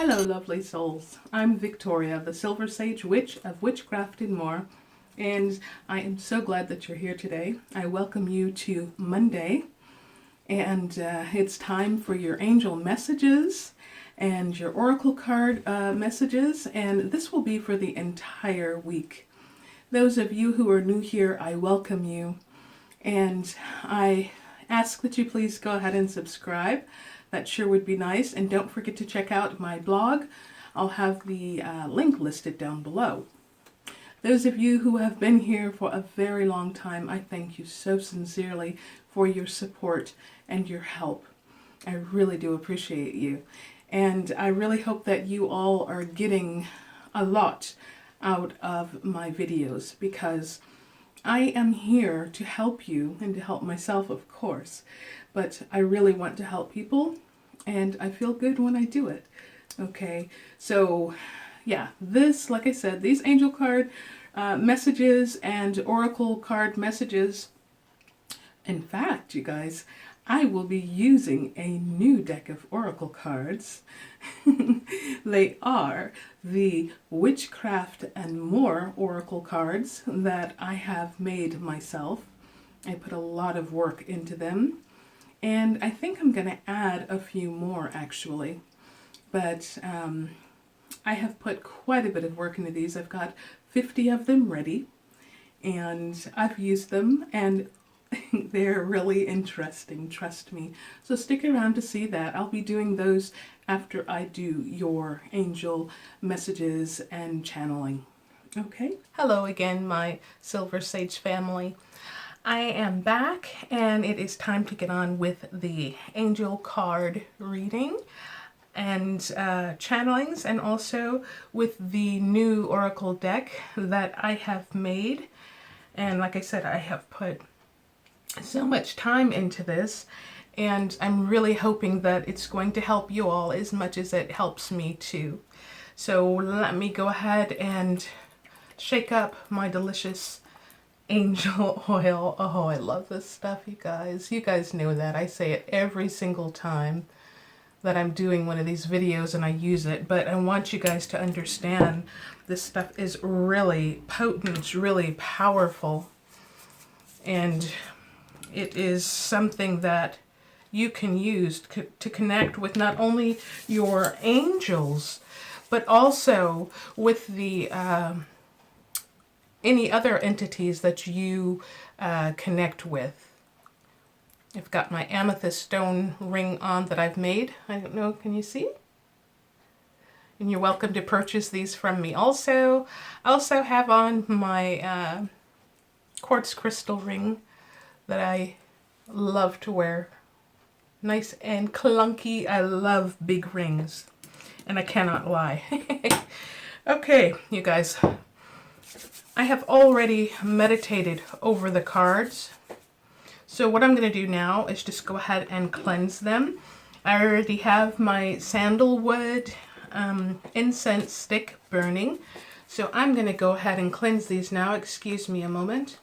Hello, lovely souls. I'm Victoria, the Silver Sage Witch of Witchcraft and More, and I am so glad that you're here today. I welcome you to Monday, and it's time for your angel messages and your oracle card messages, and this will be for the entire week. Those of you who are new here, I welcome you, and I ask that you please go ahead and subscribe. That sure would be nice. And don't forget to check out my blog. I'll have the link listed down below. Those of you who have been here for a very long time, I thank you so sincerely for your support and your help. I really do appreciate you. And I really hope that you all are getting a lot out of my videos, because I am here to help you and to help myself, of course, but I really want to help people, and I feel good when I do it. Okay, so yeah, this, like I said, these angel card messages and oracle card messages, in fact, you guys, I will be using a new deck of oracle cards. They are the Witchcraft and More oracle cards that I have made myself. I put a lot of work into them, and I think I'm going to add a few more actually. But I have put quite a bit of work into these. I've got 50 of them ready, and I've used them, and they're really interesting, trust me. So stick around to see that. I'll be doing those after I do your angel messages and channeling. Okay? Hello again, my Silver Sage family. I am back, and it is time to get on with the angel card reading and channelings, and also with the new oracle deck that I have made. And like I said, I have put so much time into this, and I'm really hoping that it's going to help you all as much as it helps me too. So let me go ahead and shake up my delicious angel oil. Oh, I love this stuff, you guys. You guys know that. I say it every single time that I'm doing one of these videos and I use it, but I want you guys to understand this stuff is really potent, it's really powerful, and it is something that you can use to connect with not only your angels, but also with the any other entities that you connect with. I've got my amethyst stone ring on that I've made. I don't know, can you see? And you're welcome to purchase these from me. Also, I also have on my quartz crystal ring that I love to wear. Nice and clunky. I love big rings, and I cannot lie. Okay, you guys, I have already meditated over the cards. So what I'm going to do now is just go ahead and cleanse them. I already have my sandalwood incense stick burning. So I'm going to go ahead and cleanse these now. Excuse me a moment.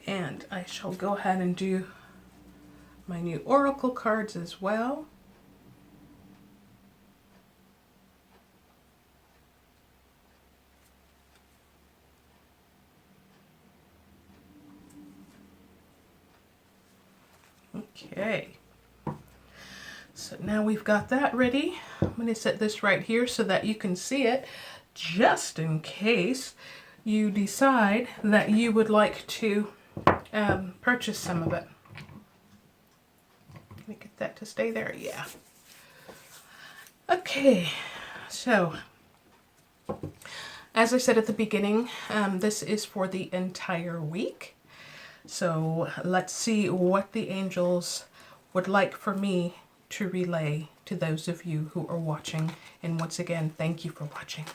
And I shall go ahead and do my new oracle cards as well. Okay, so now we've got that ready. I'm going to set this right here so that you can see it, just in case you decide that you would like to purchase some of it. Can I get that to stay there? Yeah. Okay, so as I said at the beginning, this is for the entire week. So let's see what the angels would like for me to relay to those of you who are watching. And once again, thank you for watching.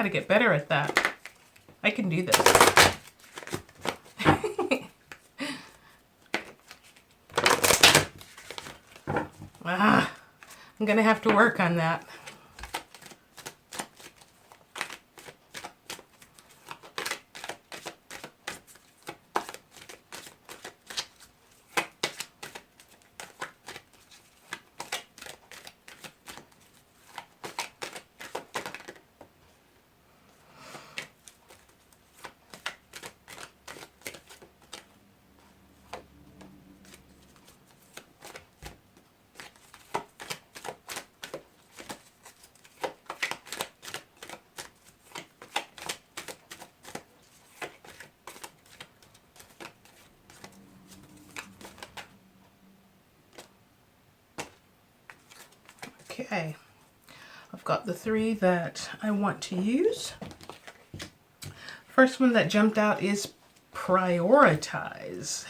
got to get better at that. I can do this. I'm going to have to work on that. Okay, I've got the 3 that I want to use. First one that jumped out is prioritize.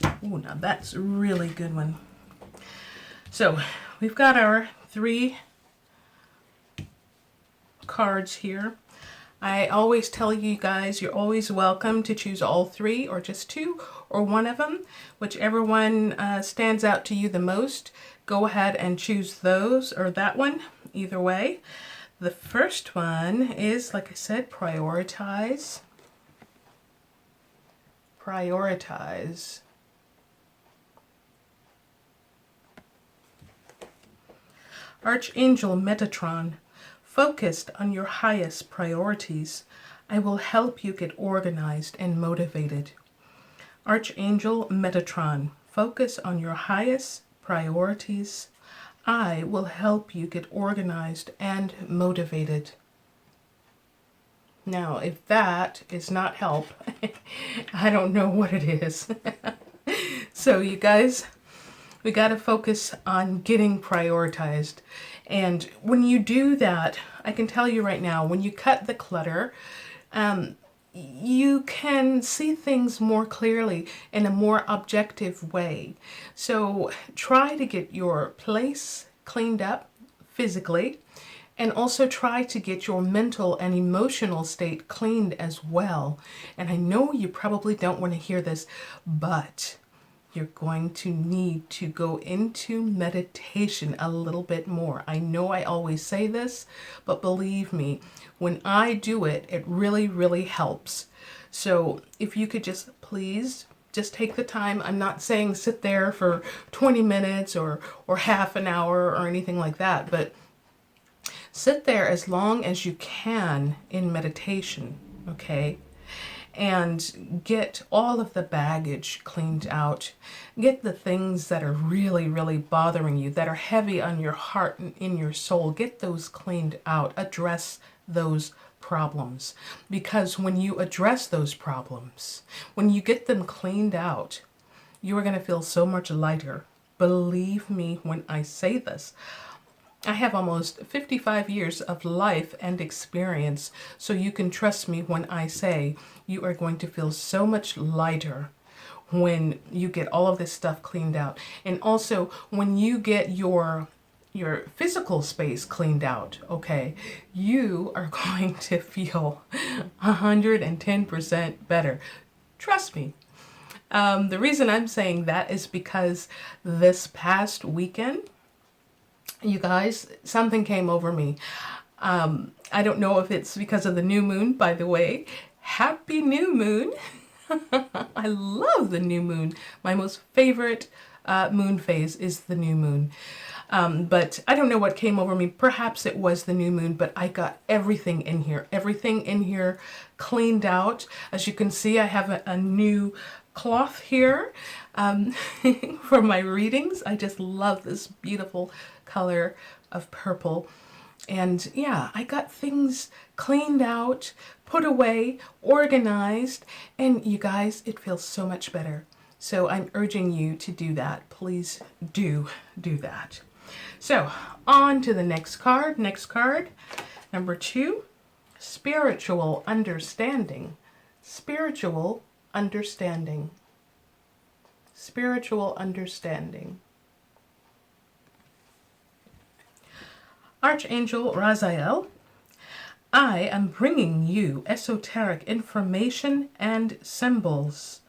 Oh, now that's a really good one. So we've got our 3 cards here. I always tell you guys, you're always welcome to choose all 3 or just 2 or one of them. Whichever one stands out to you the most, go ahead and choose those or that one, either way. The first one is, like I said, prioritize. Prioritize. Archangel Metatron, focused on your highest priorities. I will help you get organized and motivated. Archangel Metatron, focus on your highest priorities. I will help you get organized and motivated. Now, if that is not help, I don't know what it is. So you guys, we got to focus on getting prioritized. And when you do that, I can tell you right now, when you cut the clutter, you can see things more clearly in a more objective way. So try to get your place cleaned up physically, and also try to get your mental and emotional state cleaned as well. And I know you probably don't want to hear this, but you're going to need to go into meditation a little bit more. I know I always say this, but believe me, when I do it, it really, really helps. So if you could just please just take the time. I'm not saying sit there for 20 minutes or half an hour or anything like that, but sit there as long as you can in meditation, okay? And get all of the baggage cleaned out. Get the things that are really, really bothering you, that are heavy on your heart and in your soul. Get those cleaned out. Address those problems. Because when you address those problems, when you get them cleaned out, you are going to feel so much lighter. Believe me when I say this. I have almost 55 years of life and experience, so you can trust me when I say you are going to feel so much lighter when you get all of this stuff cleaned out. And also when you get your physical space cleaned out, okay, you are going to feel 110% better. Trust me. The reason I'm saying that is because this past weekend, you guys, something came over me. I don't know if it's because of the new moon, by the way. Happy new moon. I love the new moon. My most favorite moon phase is the new moon. But I don't know what came over me. Perhaps it was the new moon, but I got everything in here cleaned out. As you can see, I have a new cloth here for my readings. I just love this beautiful color of purple. And yeah, I got things cleaned out, put away, organized, and you guys, it feels so much better. So I'm urging you to do that. Please do that. So on to the next card. Next card, number 2, spiritual understanding. Spiritual understanding. Spiritual understanding. Archangel Raziel, I am bringing you esoteric information and symbols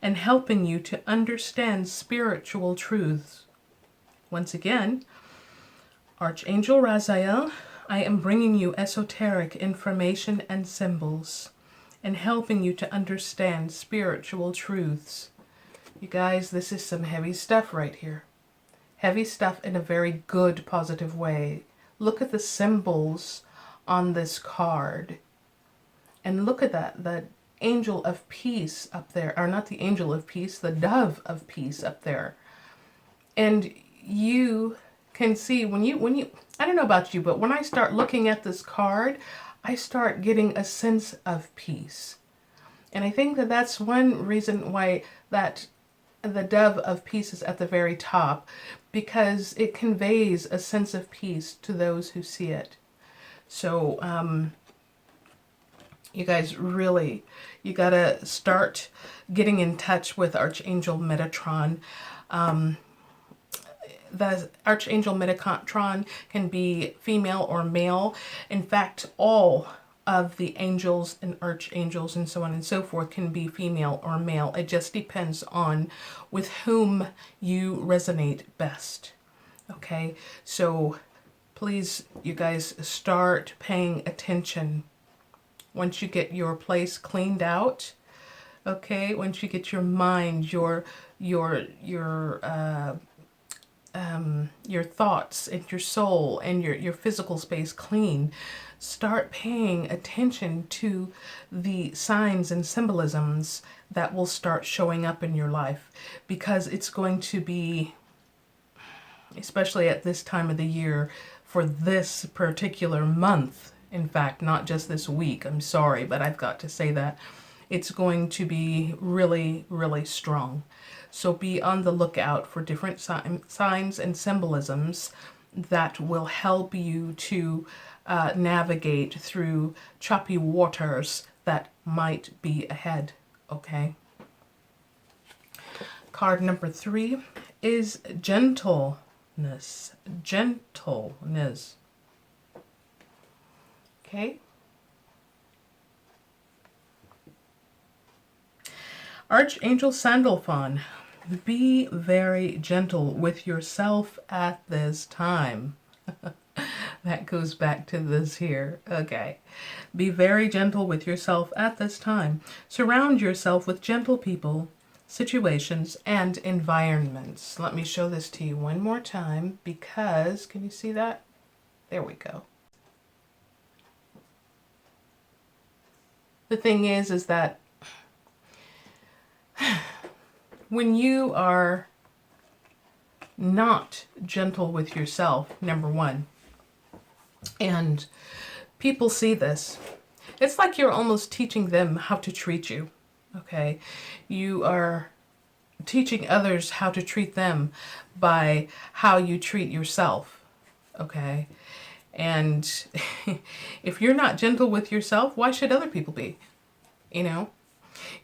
and helping you to understand spiritual truths. Once again, Archangel Raziel, I am bringing you esoteric information and symbols and helping you to understand spiritual truths. You guys, this is some heavy stuff right here. Heavy stuff in a very good, positive way. Look at the symbols on this card. And look at that, the angel of peace up there. Or not the angel of peace, the dove of peace up there. And you can see when you I don't know about you, but when I start looking at this card, I start getting a sense of peace. And I think that that's one reason why that the dove of peace is at the very top, because it conveys a sense of peace to those who see it. So you guys really, you gotta start getting in touch with Archangel Metatron. The Archangel Metatron can be female or male. In fact, all of the angels and archangels and so on and so forth can be female or male. It just depends on with whom you resonate best. Okay, so please, you guys, start paying attention. Once you get your place cleaned out, okay, once you get your mind, your thoughts and your soul and your physical space clean, start paying attention to the signs and symbolisms that will start showing up in your life, because it's going to be, especially at this time of the year, for this particular month, in fact, not just this week, I'm sorry, but I've got to say that, it's going to be really, really strong. So be on the lookout for different signs and symbolisms that will help you to navigate through choppy waters that might be ahead, okay? Card number 3 is gentleness. Gentleness. Okay? Archangel Sandalphon, be very gentle with yourself at this time. That goes back to this here. Okay. Be very gentle with yourself at this time. Surround yourself with gentle people, situations, and environments. Let me show this to you one more time because, can you see that? There we go. The thing is that when you are not gentle with yourself, number one, and people see this, it's like you're almost teaching them how to treat you, okay? You are teaching others how to treat them by how you treat yourself, okay? And if you're not gentle with yourself, why should other people be? You know?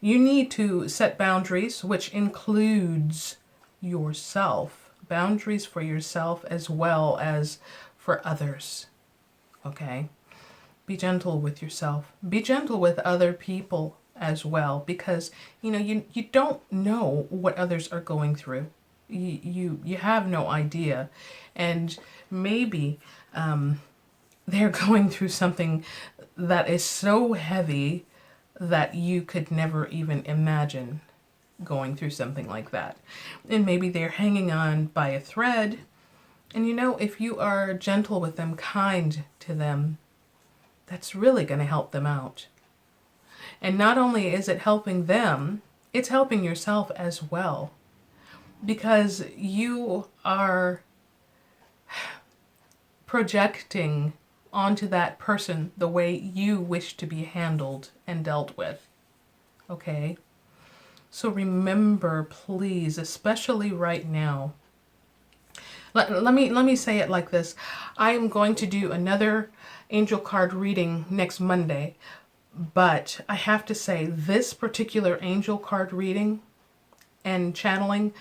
You need to set boundaries, which includes yourself. Boundaries for yourself as well as for others. Okay? Be gentle with yourself. Be gentle with other people as well, because you know you don't know what others are going through. You have no idea, and maybe they're going through something that is so heavy that you could never even imagine going through something like that. And maybe they're hanging on by a thread. And you know, if you are gentle with them, kind to them, that's really going to help them out. And not only is it helping them, it's helping yourself as well. Because you are projecting onto that person the way you wish to be handled and dealt with. Okay? So remember, please, especially right now, let me say it like this. I am going to do another angel card reading next Monday, but I have to say this particular angel card reading and channeling,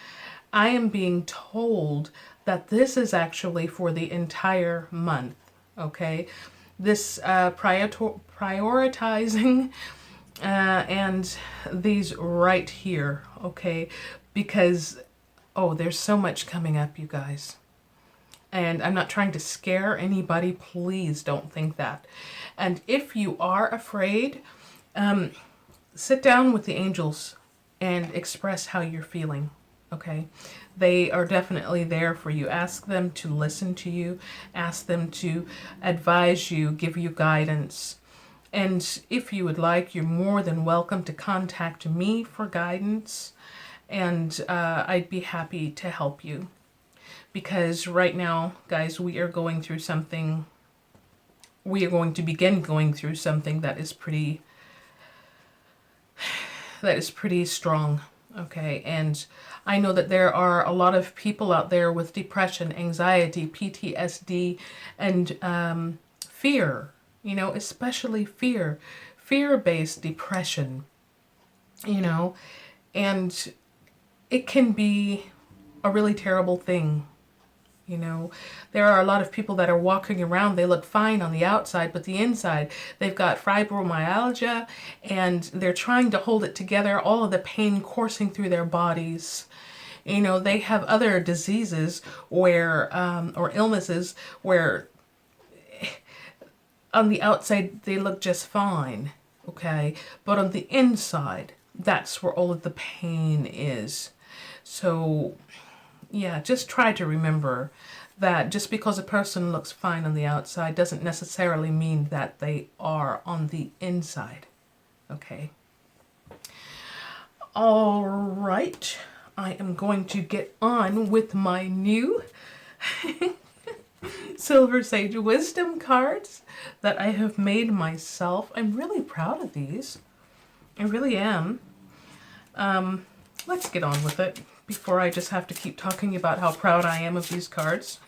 I am being told that this is actually for the entire month, okay? this prioritizing and these right here, okay? Because, oh, there's so much coming up, you guys. And I'm not trying to scare anybody. Please don't think that. And if you are afraid, sit down with the angels and express how you're feeling, okay? They are definitely there for you. Ask them to listen to you. Ask them to advise you, give you guidance. And if you would like, you're more than welcome to contact me for guidance. And I'd be happy to help you. Because right now, guys, we are going through something. We are going to begin going through something that is pretty strong, okay? And I know that there are a lot of people out there with depression, anxiety, PTSD, and fear, you know, especially fear-based depression, you know, and it can be a really terrible thing. You know, there are a lot of people that are walking around, they look fine on the outside, but the inside, they've got fibromyalgia and they're trying to hold it together, all of the pain coursing through their bodies. You know, they have other diseases where, or illnesses where on the outside they look just fine, okay? But on the inside, that's where all of the pain is. So yeah, just try to remember that just because a person looks fine on the outside doesn't necessarily mean that they are on the inside. Okay. All right. I am going to get on with my new Silver Sage Wisdom cards that I have made myself. I'm really proud of these. I really am. Let's get on with it before I just have to keep talking about how proud I am of these cards.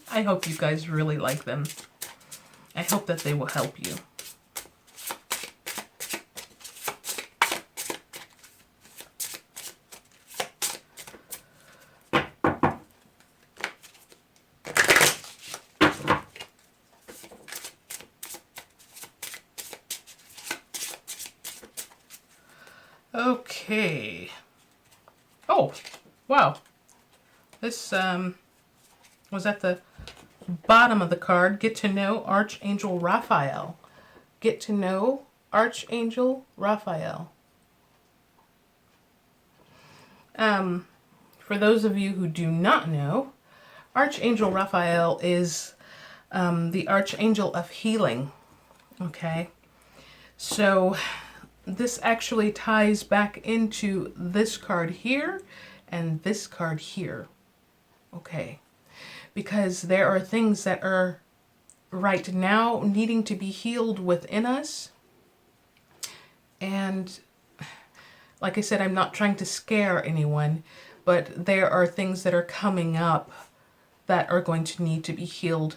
I hope you guys really like them. I hope that they will help you. Okay. Oh, wow. This was at the bottom of the card. Get to know Archangel Raphael. Get to know Archangel Raphael. For those of you who do not know, Archangel Raphael is the Archangel of Healing. Okay. So this actually ties back into this card here and this card here. Okay. Because there are things that are right now needing to be healed within us. And like I said, I'm not trying to scare anyone, but there are things that are coming up that are going to need to be healed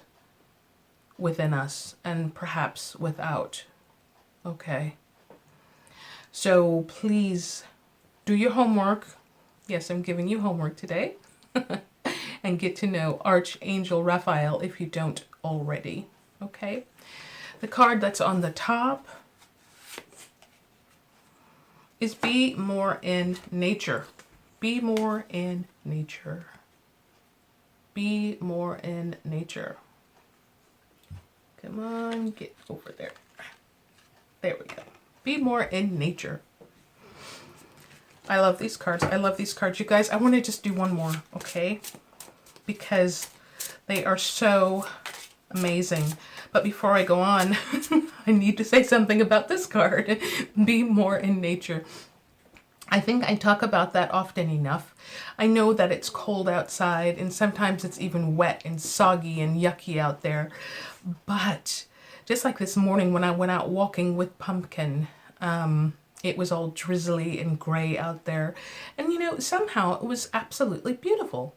within us and perhaps without. Okay. So please do your homework. Yes, I'm giving you homework today. And get to know Archangel Raphael if you don't already. Okay. The card that's on the top is Be More in Nature. Be more in nature. Be more in nature. Come on, get over there. There we go. Be more in nature. I love these cards. I love these cards. You guys, I want to just do one more, okay? Because they are so amazing. But before I go on, I need to say something about this card. Be more in nature. I think I talk about that often enough. I know that it's cold outside and sometimes it's even wet and soggy and yucky out there. But just like this morning when I went out walking with Pumpkin, it was all drizzly and gray out there. And you know, somehow it was absolutely beautiful.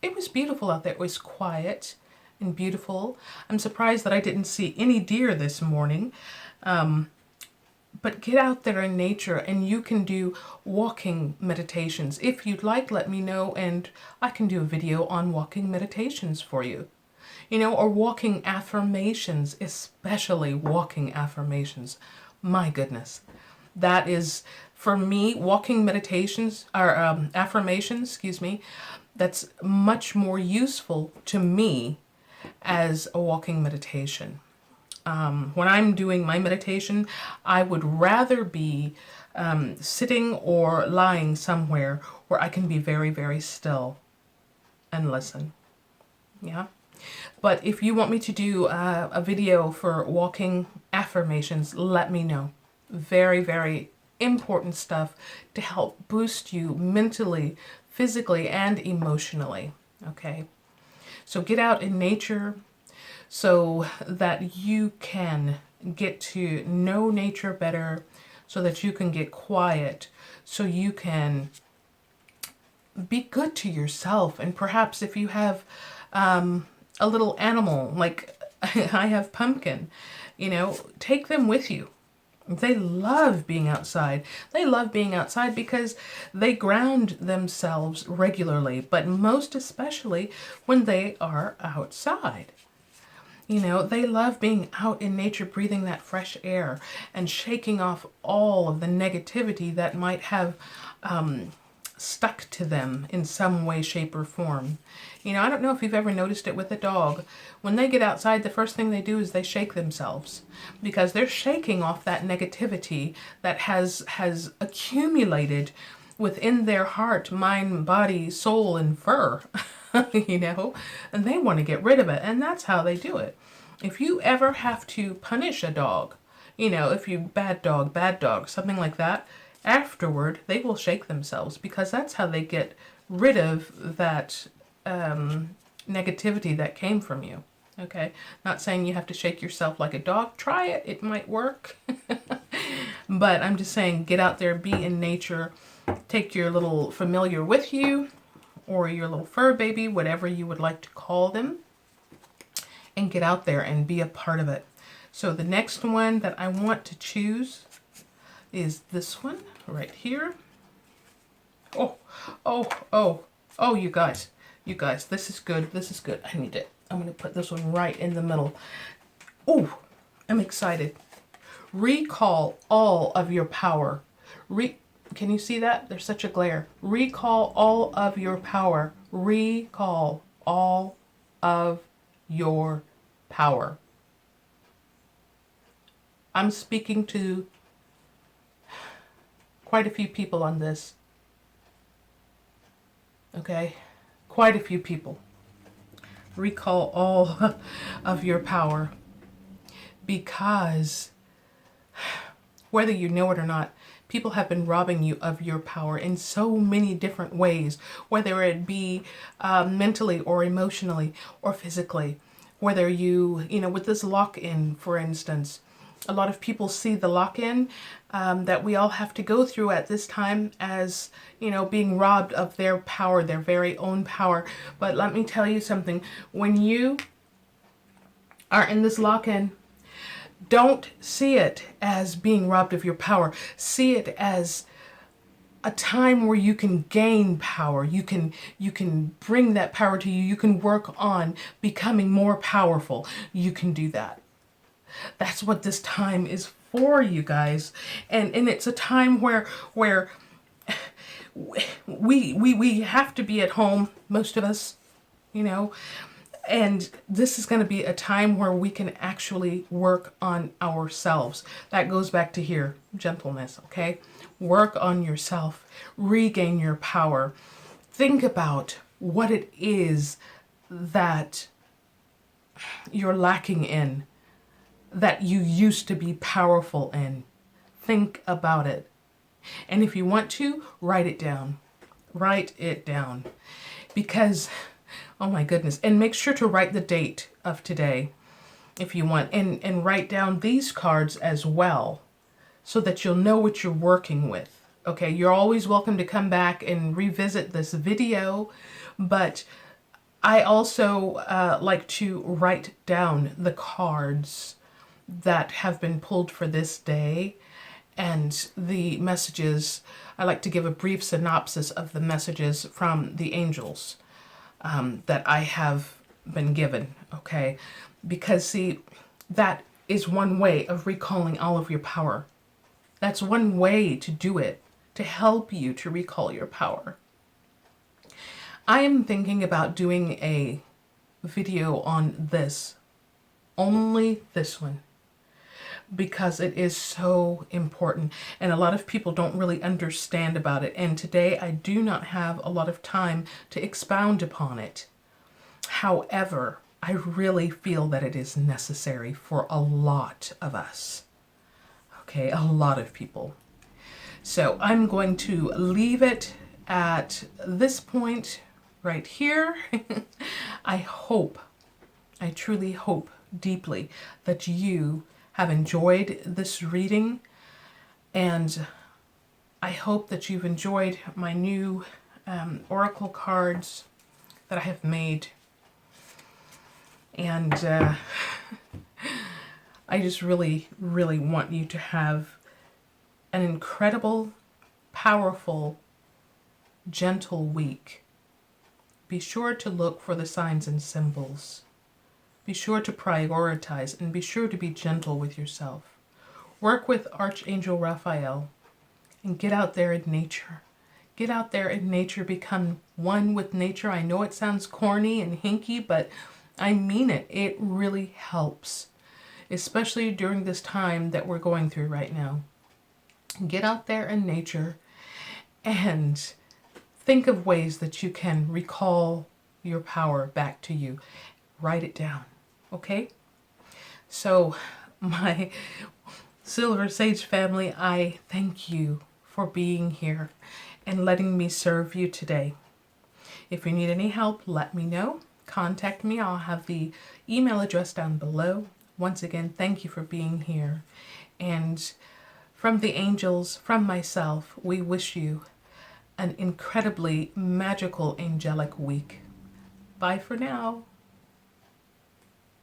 It was beautiful out there. It was quiet and beautiful. I'm surprised that I didn't see any deer this morning. But get out there in nature and you can do walking meditations. If you'd like, let me know and I can do a video on walking meditations for you. or walking affirmations, especially walking affirmations. My goodness. That is, for me, walking meditations, or affirmations, excuse me, that's much more useful to me as a walking meditation. When I'm doing my meditation, I would rather be sitting or lying somewhere where I can be very, very still and listen. Yeah. But if you want me to do a video for walking affirmations, let me know. Very, very important stuff to help boost you mentally, physically, and emotionally. Okay. So get out in nature so that you can get to know nature better, so that you can get quiet, so you can be good to yourself. And perhaps if you have a little animal, like I have Pumpkin, take them with you. They love being outside. They love being outside because they ground themselves regularly, but most especially when they are outside. They love being out in nature, breathing that fresh air and shaking off all of the negativity that might have stuck to them in some way, shape, or form. I don't know if you've ever noticed it with a dog. When they get outside, the first thing they do is they shake themselves because they're shaking off that negativity that has accumulated within their heart, mind, body, soul, and fur, and they want to get rid of it. And that's how they do it. If you ever have to punish a dog, if you bad dog, something like that, afterward, they will shake themselves because that's how they get rid of that negativity that came from you. Okay, not saying you have to shake yourself like a dog. Try it, it might work. But I'm just saying, get out there, be in nature, take your little familiar with you, or your little fur baby, whatever you would like to call them, and get out there and be a part of it. So the next one that I want to choose is this one right here. Oh, you guys, this is good. This is good. I'm going to put this one right in the middle. Oh, I'm excited. Recall all of your power. Can you see that? There's such a glare. Recall all of your power. Recall all of your power. I'm speaking to quite a few people on this. Okay? Quite a few people. Recall all of your power. Because whether you know it or not, people have been robbing you of your power in so many different ways, whether it be mentally or emotionally or physically. Whether you, with this lock-in, for instance, a lot of people see the lock-in that we all have to go through at this time as, being robbed of their power, their very own power. But let me tell you something. When you are in this lock-in, don't see it as being robbed of your power. See it as a time where you can gain power. You can bring that power to you. You can work on becoming more powerful. You can do that. That's what this time is for, you guys. And it's a time where we have to be at home, most of us, and this is going to be a time where we can actually work on ourselves. That goes back to here, gentleness, okay? Work on yourself, regain your power. Think about what it is that you're lacking in, that you used to be powerful in. Think about it. And if you want to, write it down. Write it down. Because, oh my goodness, and make sure to write the date of today if you want, and write down these cards as well so that you'll know what you're working with. Okay, you're always welcome to come back and revisit this video, but I also like to write down the cards that have been pulled for this day and the messages. I like to give a brief synopsis of the messages from the angels that I have been given, okay? Because see, that is one way of recalling all of your power. That's one way to do it, to help you to recall your power. I am thinking about doing a video on this, only this one, because it is so important and a lot of people don't really understand about it. And today I do not have a lot of time to expound upon it. However, I really feel that it is necessary for a lot of us. Okay, a lot of people. So I'm going to leave it at this point right here. I truly hope deeply that you have enjoyed this reading, and I hope that you've enjoyed my new oracle cards that I have made. And I just really, really want you to have an incredible, powerful, gentle week. Be sure to look for the signs and symbols. Be sure to prioritize and be sure to be gentle with yourself. Work with Archangel Raphael and get out there in nature. Get out there in nature, become one with nature. I know it sounds corny and hinky, but I mean it. It really helps, especially during this time that we're going through right now. Get out there in nature and think of ways that you can recall your power back to you. Write it down, okay? So, my Silver Sage family, I thank you for being here and letting me serve you today. If you need any help, let me know. Contact me. I'll have the email address down below. Once again, thank you for being here. And from the angels, from myself, we wish you an incredibly magical angelic week. Bye for now.